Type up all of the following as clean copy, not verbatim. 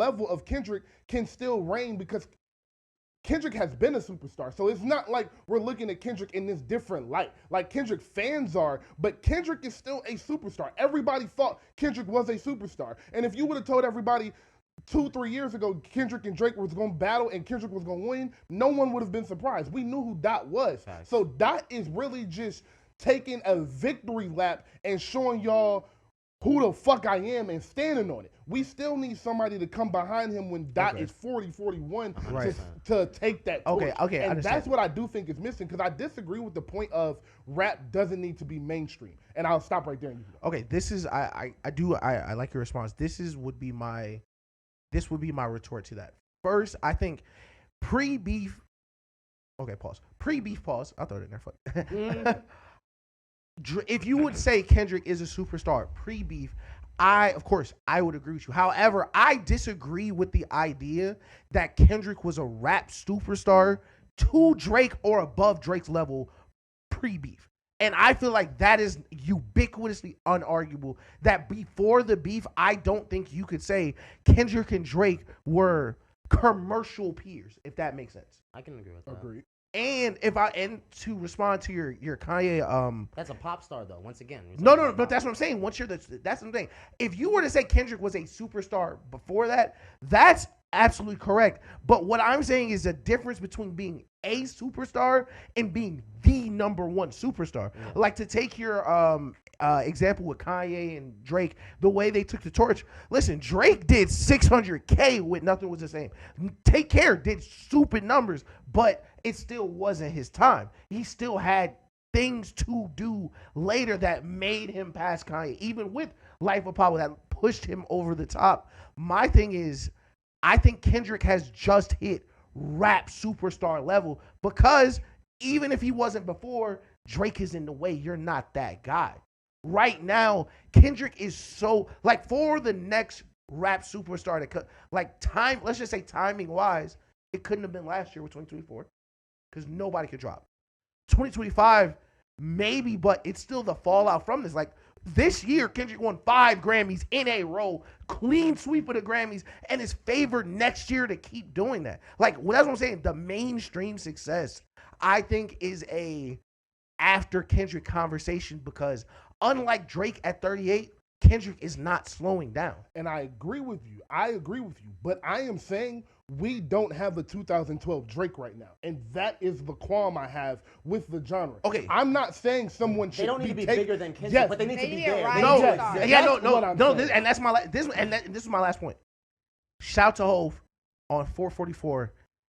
level of Kendrick can still reign because Kendrick has been a superstar. So it's not like we're looking at Kendrick in this different light. Like Kendrick fans are, but Kendrick is still a superstar. Everybody thought Kendrick was a superstar. And if you would have told everybody 2-3 years ago Kendrick and Drake was going to battle and Kendrick was going to win, no one would have been surprised. We knew who Dot was. Nice. So Dot is really just taking a victory lap and showing y'all who the fuck I am and standing on it. We still need somebody to come behind him when Dot is 40, 41 to take that torch. Okay, and that's what I do think is missing because I disagree with the point of rap doesn't need to be mainstream. And I'll stop right there. Okay, this is I like your response. This would be my retort to that. First, I think pre-beef. Okay, pause. Pre-beef, pause. I'll throw it in there. Fuck. If you would say Kendrick is a superstar pre-beef, of course, I would agree with you. However, I disagree with the idea that Kendrick was a rap superstar to Drake or above Drake's level pre-beef. And I feel like that is ubiquitously unarguable. That before the beef, I don't think you could say Kendrick and Drake were commercial peers, if that makes sense. I can agree with that. Agreed. And to respond to your Kanye, that's a pop star though. Once again, no, but that's what I'm saying. That's what I'm saying. If you were to say Kendrick was a superstar before that, that's absolutely correct. But what I'm saying is the difference between being a superstar and being the number one superstar. Yeah. Like to take your example with Kanye and Drake, the way they took the torch. Listen, Drake did 600K with Nothing Was the Same. Take Care did stupid numbers, but it still wasn't his time. He still had things to do later that made him pass Kanye, even with Life of Pablo that pushed him over the top. My thing is, I think Kendrick has just hit rap superstar level because even if he wasn't before, Drake is in the way. You're not that guy. Right now, Kendrick is so, like, for the next rap superstar that let's just say timing wise, it couldn't have been last year with 2024 because nobody could drop. 2025, maybe, but it's still the fallout from this. Like, this year, Kendrick won 5 Grammys in a row, clean sweep of the Grammys, and is favored next year to keep doing that. Like, that's what I'm saying. The mainstream success, I think, is a after Kendrick conversation because unlike Drake at 38, Kendrick is not slowing down. And I agree with you. But I am saying we don't have the 2012 Drake right now. And that is the qualm I have with the genre. Okay. I'm not saying someone should They don't need to be bigger than Kendrick, but they need to be there. And that's my this is my last point. Shout to Hov on 444.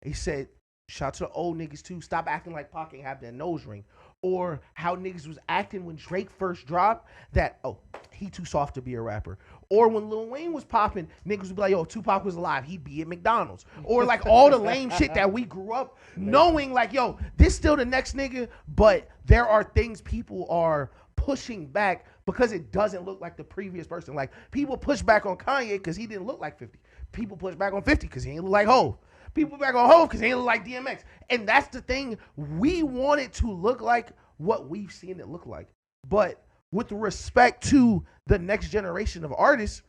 He said, shout to the old niggas too. Stop acting like Pac ain't have that nose ring. Or how niggas was acting when Drake first dropped that, oh, he too soft to be a rapper. Or when Lil Wayne was popping, niggas would be like, yo, Tupac was alive, he'd be at McDonald's. Or like all the lame shit that we grew up knowing like, yo, this still the next nigga, but there are things people are pushing back because it doesn't look like the previous person. Like people push back on Kanye because he didn't look like 50. People push back on 50 because he didn't look like Hov. People back on Hov because they look like DMX. And that's the thing. We want it to look like what we've seen it look like. But with respect to the next generation of artists,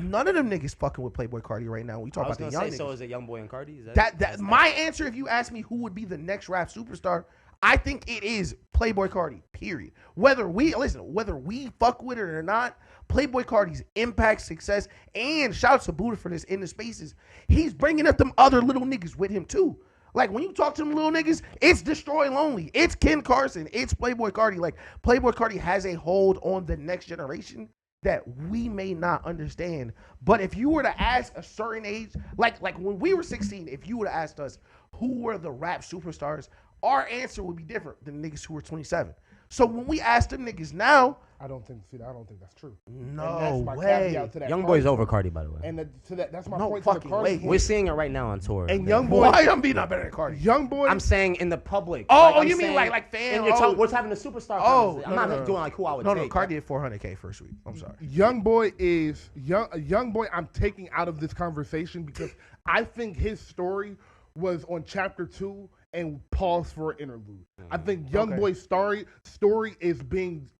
none of them niggas fucking with Playboy Carti right now. We talk about the young niggas. So is it Youngboy and Carti? Is that's my answer. If you ask me who would be the next rap superstar, I think it is Playboy Carti, period. Whether we fuck with it or not, Playboy Carti's impact, success, and shout out to Buddha for this in the spaces. He's bringing up them other little niggas with him too. Like when you talk to them little niggas, it's Destroy Lonely, it's Ken Carson, it's Playboy Carti. Like Playboy Carti has a hold on the next generation that we may not understand. But if you were to ask a certain age, like when we were 16, if you would have asked us who were the rap superstars, our answer would be different than the niggas who were 27. So when we ask them niggas now, I don't think that's true. No way. Youngboy's over Carti, by the way. And that's my No point. fucking way. We're seeing it right now on tour. And Youngboy, why I'm being not better than Carti? Youngboy, I'm saying in the public. Oh, you mean like fan? We're having a superstar. I'm not doing like who I would take. No, Carti did 400K first week. I'm sorry. Youngboy is Youngboy. I'm taking out of this conversation because I think his story was on chapter 2 and pause for an interlude. I think YoungBoy's story is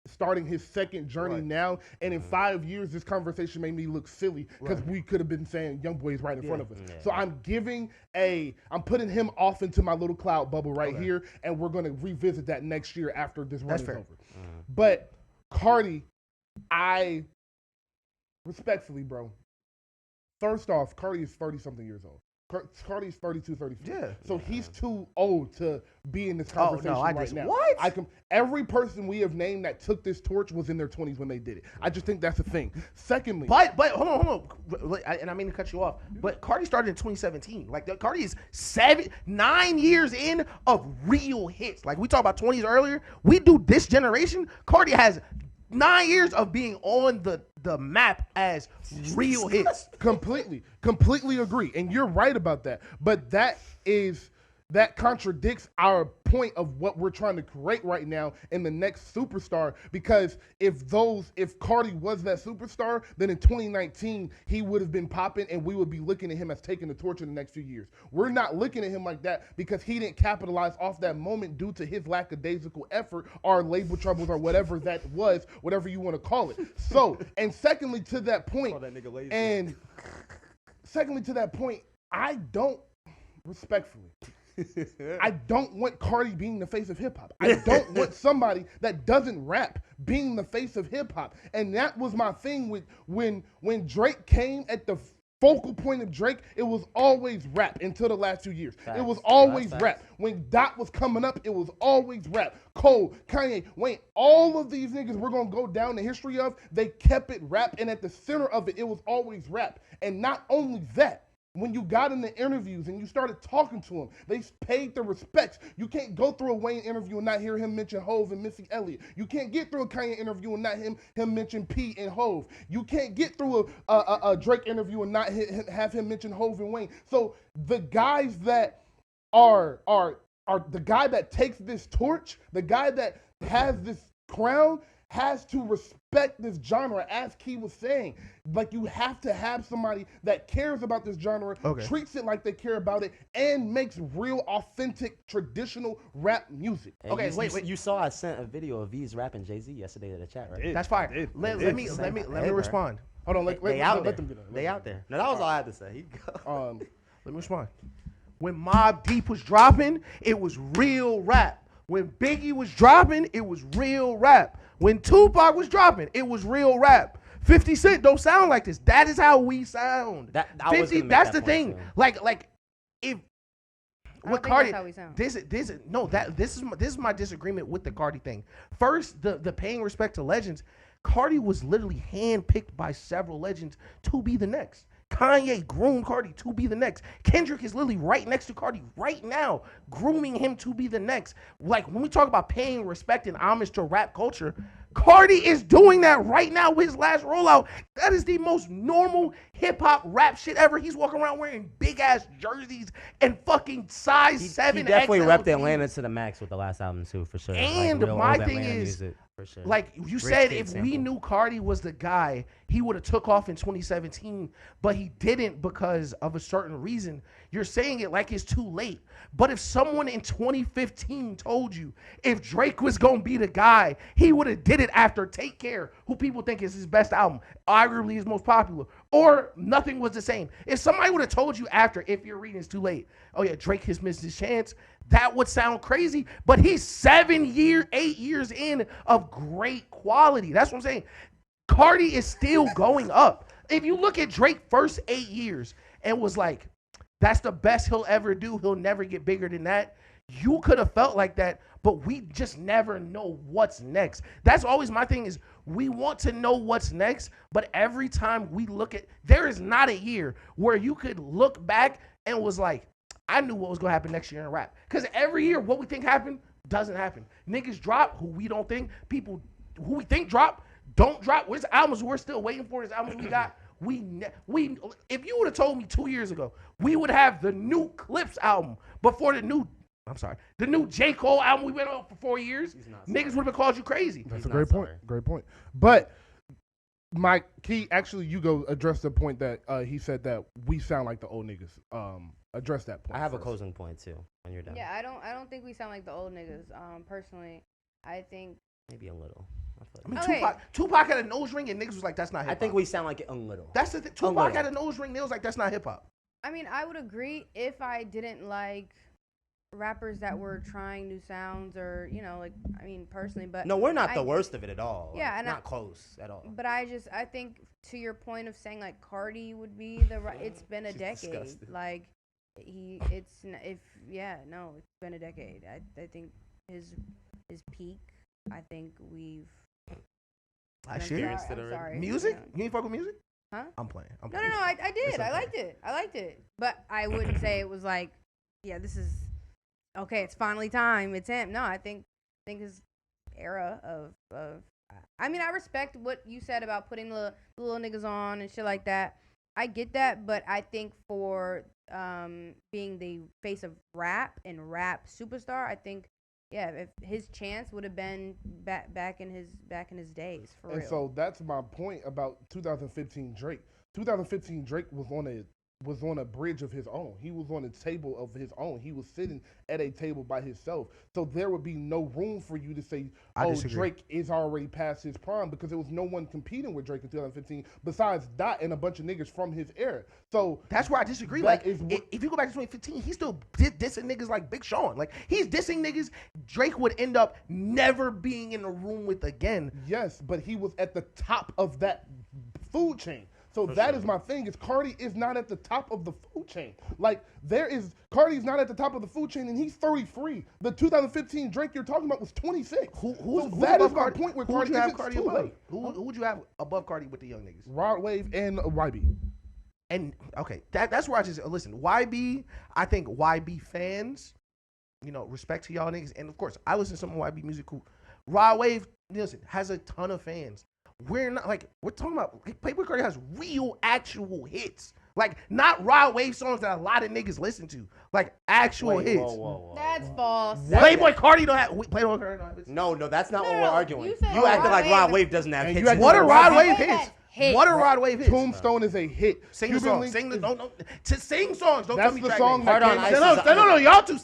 starting his second journey now, and in 5 years, this conversation made me look silly because we could have been saying YoungBoy is right in front of us. So I'm putting him off into my little cloud bubble here, and we're gonna revisit that next year after this run is over. But Carti, I respectfully, bro. First off, Carti is 30-something years old. Carti's 32, 34. Yeah. So he's too old to be in this conversation right now. What? Every person we have named that took this torch was in their 20s when they did it. I just think that's a thing. Secondly. But hold on. And I mean to cut you off. But Carti started in 2017. Like, Carti is 9 years in of real hits. Like, we talked about 20s earlier. We do this generation. Carti has 9 years of being on the map as real hits. Completely agree. And you're right about that. But that contradicts our point of what we're trying to create right now in the next superstar, because if Carti was that superstar, then in 2019 he would have been popping and we would be looking at him as taking the torch in the next few years. We're not looking at him like that because he didn't capitalize off that moment due to his lackadaisical effort or label troubles or whatever that was, whatever you want to call it. So, and secondly to that point, I don't respectfully I don't want Carti being the face of hip-hop. I don't want somebody that doesn't rap being the face of hip-hop. And that was my thing with when Drake came at the focal point of Drake, it was always rap until the last 2 years. It was always rap. When Dot was coming up, it was always rap. Cole, Kanye, Wayne, all of these niggas we're going to go down the history of, they kept it rap, and at the center of it, it was always rap. And not only that, when you got in the interviews and you started talking to him, they paid the respects. You can't go through a Wayne interview and not hear him mention Hove and Missy Elliott. You can't get through a Kanye interview and not him mention P and Hove. You can't get through a Drake interview and not have him mention Hove and Wayne. So the guys that are the guy that takes this torch, the guy that has this crown, has to respect this genre, as Key was saying. Like, you have to have somebody that cares about this genre, treats it like they care about it, and makes real, authentic, traditional rap music. Hey, wait. You saw I sent a video of V's rapping Jay-Z yesterday to the chat, right? That's fine. Let me respond. Hold on, let them get it. They out there. No, that was all I had to say. Let me respond. When Mobb Deep was dropping, it was real rap. When Biggie was dropping, it was real rap. When Tupac was dropping, it was real rap. 50 Cent don't sound like this. That is how we sound. That's the thing. Too. Like if with Carti, this is my disagreement with the Carti thing. First, the paying respect to legends. Carti was literally handpicked by several legends to be the next. Kanye groomed Carti to be the next. Kendrick is literally right next to Carti right now, grooming him to be the next. Like, when we talk about paying respect and homage to rap culture, Carti is doing that right now with his last rollout. That is the most normal hip-hop rap shit ever. He's walking around wearing big-ass jerseys and fucking size 7 He definitely repped Atlanta to the max with the last album, too, for sure. And like, my thing is, music, for sure. Like you said, if we knew Carti was the guy, he would have took off in 2017, but he didn't because of a certain reason. You're saying it like it's too late. But if someone in 2015 told you if Drake was going to be the guy, he would have did it after Take Care, who people think is his best album, arguably his most popular, or Nothing Was the Same. If somebody would have told you after If You're Reading It's Too Late, oh yeah, Drake has missed his chance, that would sound crazy. But he's 8 years in of great quality. That's what I'm saying. Carti is still going up. If you look at Drake's first 8 years and was like, that's the best he'll ever do, he'll never get bigger than that, you could have felt like that, but we just never know what's next. That's always my thing, is we want to know what's next, but every time we look at, there is not a year where you could look back and was like, I knew what was going to happen next year in rap. Because every year, what we think happened doesn't happen. Niggas drop who we don't think, people who we think drop, don't drop. Where's the albums we're still waiting for? His albums we got. If you would have told me 2 years ago, we would have the new Clips album before the new J. Cole album we went on for 4 years, niggas would have called you crazy. That's a great point. Great point. But Mike, Key, actually, you go address the point that he said that we sound like the old niggas. Address that point. I have first. a closing point too. When you're done. Yeah, I don't think we sound like the old niggas. Personally, I think Maybe a little. I mean, Okay. Tupac had a nose ring and niggas was like, that's not hip hop. I think we sound like it a little. That's the thing. Tupac had a nose ring. They was like, that's not hip hop. I mean, I would agree if I didn't like rappers that were trying new sounds or, you know, like, I mean, personally, but No, we're not the I- worst of it at all. Yeah, Like, and not close at all. But I think to your point of saying like Carti would be the right, it's been a She's decade. disgusted. Like it's been a decade. I think his peak. I think we've. I I'm shit. sorry, I'm sorry. Music? No. You ain't fuck with music? Huh? I'm playing. No, I did. It's I okay. liked it. I liked it. But I wouldn't say it was like, yeah, this is okay. It's finally time. It's him. No, I think his era of. I mean, I respect what you said about putting the little niggas on and shit like that. I get that, but I think for being the face of rap and rap superstar, I think if his chance would have been back in his days for And real. so that's my point about 2015 Drake. 2015 Drake was on a bridge of his own. He was on a table of his own. He was sitting at a table by himself. So there would be no room for you to say, I oh, disagree. Drake is already past his prime, because there was no one competing with Drake in 2015 besides Dot and a bunch of niggas from his era. So That's where I disagree. That Like, is if you go back to 2015, he's still dissing niggas like Big Sean. Like, he's dissing niggas Drake would end up never being in a room with again. yes, but he was at the top of that food chain. So that is my thing, is Carti is not at the top of the food chain. Like, Carti's not at the top of the food chain, and he's 33. The 2015 Drake you're talking about was 26. Who's that is above my Carti? point with Who would Carti. you have It's Carti too above? late. Who would you have above Carti with the young niggas? Rod Wave and YB. And okay, that's where I just listen. YB, I think YB fans, you know, respect to y'all niggas, and of course, I listen to some YB music. Cool. Rod Wave, listen, has a ton of fans. We're not like we're talking about. Like, Playboy Carti has real, actual hits. Like, not Rod Wave songs that a lot of niggas listen to. Like, actual hits. Whoa. That's false. Playboy Carti don't have. Playboy Carti don't have hits. No, that's not No, what no, we're no. arguing. You said You acting Rod like Wave Rod is- Wave doesn't have And hits. you acting What are like Rod Wave Wave had hits? hits. What are Rod Wave hits? Tombstone is a hit. Sing the Cuban song. Links Sing the is- don't to sing songs. Don't That's tell me the track song names. that Hard on came- Ice No, is- y'all two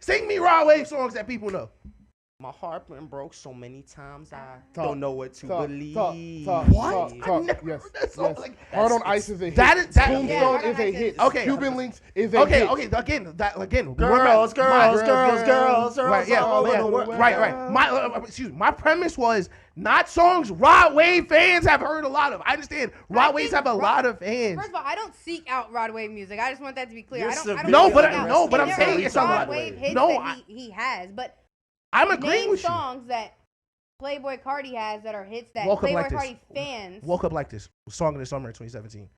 sing me Rod Wave songs that people know. My heart been broke so many times I Talk, don't know what to believe. What? Talk, I've never yes, heard that song. yes. Like, Hard on that's- Ice is a hit. that is- Yeah, Tombstone Hard on is a Ice hit. is- Okay. Cuban Links is a Okay, hit. okay. Again. Girls, girls, Right, yeah, all over yeah, the world. right. My premise was not songs Rod Wave fans have heard a lot of. I understand Rod Waves have a lot of fans. First of all, I don't seek out Rod Wave music. I just want that to be clear. You're I don't severely No, but seek out- no, but and I'm there saying are it's a Rod lot. Wave hits No, that he has, but I'm agreeing name with you. songs that Playboy Carti has that are hits that Woke Up Playboy Like This. Carti fans. Woke Up Like This, song of the summer in 2017.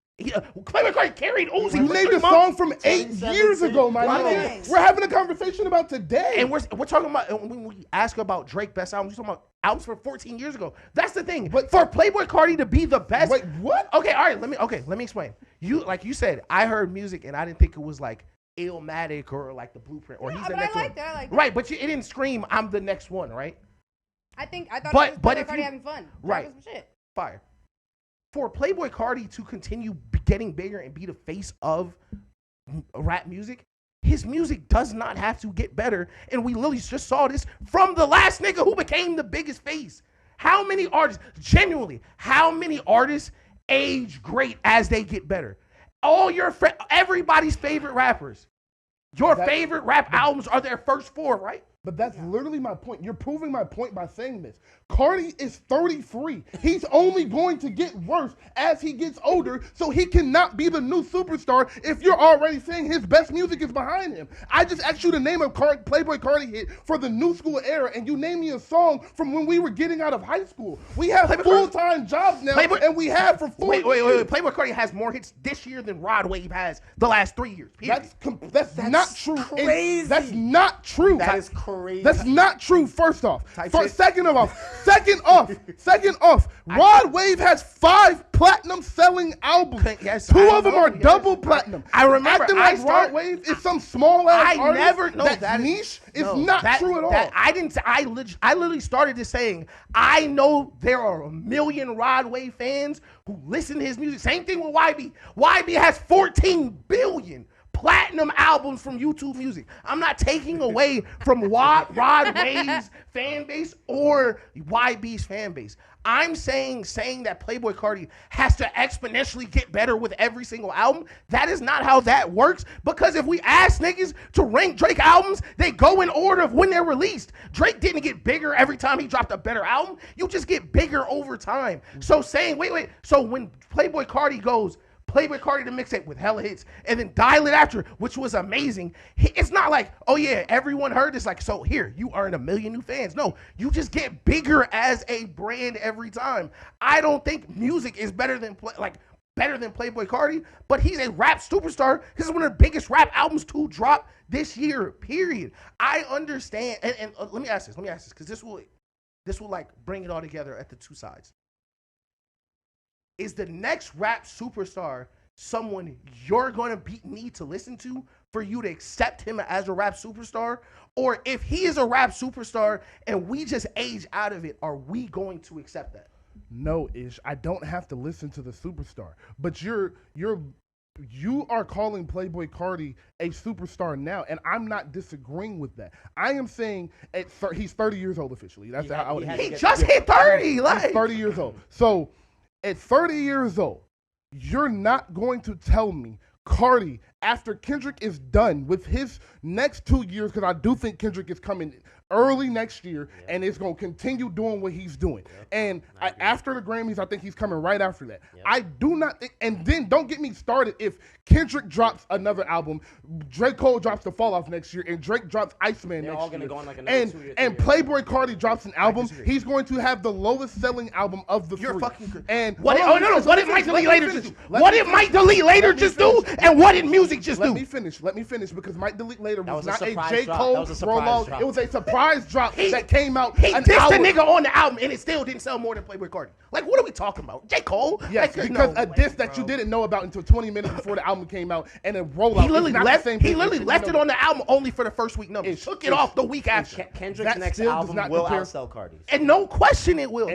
Playboy Carti carried Uzi. You for named 3 a months. song from 8 years ago, my Why nigga. not? We're having a conversation about today. And we're talking about when we ask about Drake best albums, we're talking about albums from 14 years ago. That's the thing. But for Playboy Carti to be the best, Wait, what? Okay, all right. Let me explain. You said I heard music and I didn't think it was like Illmatic or like the Blueprint or No, he's the but I next one. liked it, I liked it. Right, but it didn't scream I'm the next one, right? I thought But- it was but Playboy if Carti you- having fun. right. That was some shit. Fire. For Playboy Carti to continue getting bigger and be the face of rap music, his music does not have to get better. And we literally just saw this from the last nigga who became the biggest face. How many artists, genuinely, how many artists age great as they get better? Everybody's favorite rappers. Your favorite rap albums are their first 4, right? But that's literally my point. You're proving my point by saying this. Carti is 33. He's only going to get worse as he gets older, so he cannot be the new superstar if you're already saying his best music is behind him. I just asked you to name a Playboy Carti hit for the new school era, and you named me a song from when we were getting out of high school. We have full-time jobs now, and we have for 4 years. Wait. Playboy Carti has more hits this year than Rod Wave has the last 3 years. Period. That's not true. crazy. That's not true. That is crazy. That's not true. First off, Type shit. second off, Rod Wave has 5 platinum selling albums. Yes, 2 I of them know, are yes. double platinum. I remember, Acting I like start- Rod Wave is some small ass I artist. never know that's that niche is no, not that- true at all. that- I didn't. I literally started this saying I know there are a million Rod Wave fans who listen to his music. Same thing with YB. YB has 14 billion platinum albums from YouTube Music. I'm not taking away from Rod Wave's fan base or YB's fan base. I'm saying that Playboy Carti has to exponentially get better with every single album. That is not how that works. Because if we ask niggas to rank Drake albums, they go in order of when they're released. Drake didn't get bigger every time he dropped a better album. You just get bigger over time. So saying, wait. So when Playboy Carti goes, Playboy Carti the mixtape with hella hits, and then Dial It After, which was amazing. It's not like, oh yeah, everyone heard this. Like, so here, you earn 1 million new fans. No, you just get bigger as a brand every time. I don't think music is better than Playboy Carti, but he's a rap superstar. This is one of the biggest rap albums to drop this year. Period. I understand, and let me ask this, because this will like bring it all together at the two sides. Is the next rap superstar someone you're going to need to listen to for you to accept him as a rap superstar? Or if he is a rap superstar and we just age out of it, are we going to accept that? No, Ish, I don't have to listen to the superstar. But you are calling Playboy Carti a superstar now, and I'm not disagreeing with that. I am saying he's 30 years old officially. That's how He just hit 30. Like, he's 30 years old. So at 30 years old, you're not going to tell me Carti, after Kendrick is done with his next 2 years, because I do think Kendrick is coming early next year, and is going to continue doing what he's doing. And after the Grammys, I think he's coming right after that. I do not think, and then don't get me started if Kendrick drops another album, J. Cole drops The Fall Off next year, and Drake drops Iceman They're next all gonna year. go on like another 2 year, and Playboy Carti drops an album, he's going to have the lowest selling album of the You're three. fucking. And What did Mike Delete Later just do? Let What me did Mike finish. Delete Later Let me just do? finish. And what did music just Let do? me finish because Mike Delete Later was was a not a surprise J. drop. Cole That was a surprise rollout. drop. It was a surprise drop that came out He an dissed hour. the nigga on the album and it still didn't sell more than Playboy Carti. Like, what are we talking about? J. Cole? Yes, Like, because no a way, diss that you bro. didn't know about until 20 minutes before the album came out, and a rollout. He literally is not left. the same He thing. literally left it on the album only for the first week numbers. Took it off the week after. Kendrick's That next still does album not will compare- outsell Carti's. And no question it will.